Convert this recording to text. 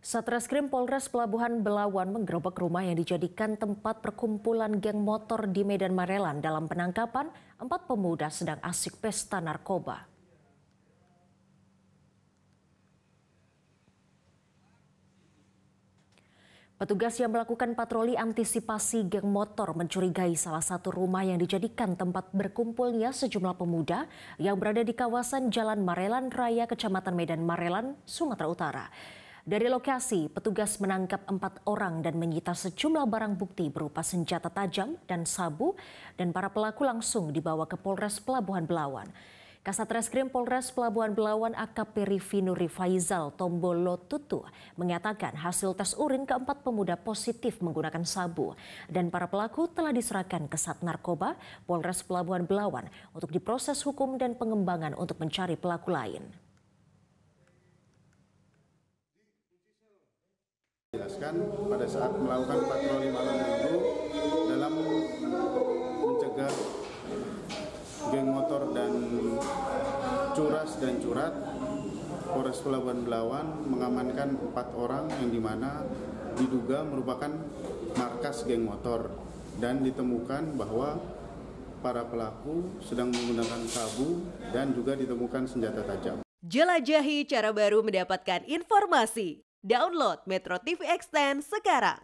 Satreskrim Polres Pelabuhan Belawan menggerebek rumah yang dijadikan tempat perkumpulan geng motor di Medan Marelan dalam penangkapan 4 pemuda sedang asyik pesta narkoba. Petugas yang melakukan patroli antisipasi geng motor mencurigai salah satu rumah yang dijadikan tempat berkumpulnya sejumlah pemuda yang berada di kawasan Jalan Marelan Raya, Kecamatan Medan Marelan, Sumatera Utara. Dari lokasi, petugas menangkap 4 orang dan menyita sejumlah barang bukti berupa senjata tajam dan sabu, dan para pelaku langsung dibawa ke Polres Pelabuhan Belawan. Kasatreskrim Polres Pelabuhan Belawan AKP Rifi Nuri Faizal Tombolo Tutu mengatakan hasil tes urin ke-4 pemuda positif menggunakan sabu, dan para pelaku telah diserahkan ke Sat Narkoba Polres Pelabuhan Belawan untuk diproses hukum dan pengembangan untuk mencari pelaku lain. Jelaskan pada saat melakukan patroli malam minggu dalam mencegah geng motor dan curas dan curat, Polres Pelabuhan Belawan mengamankan 4 orang yang dimana diduga merupakan markas geng motor, dan ditemukan bahwa para pelaku sedang menggunakan sabu dan juga ditemukan senjata tajam. Jelajahi cara baru mendapatkan informasi. Download Metro TV Extend sekarang.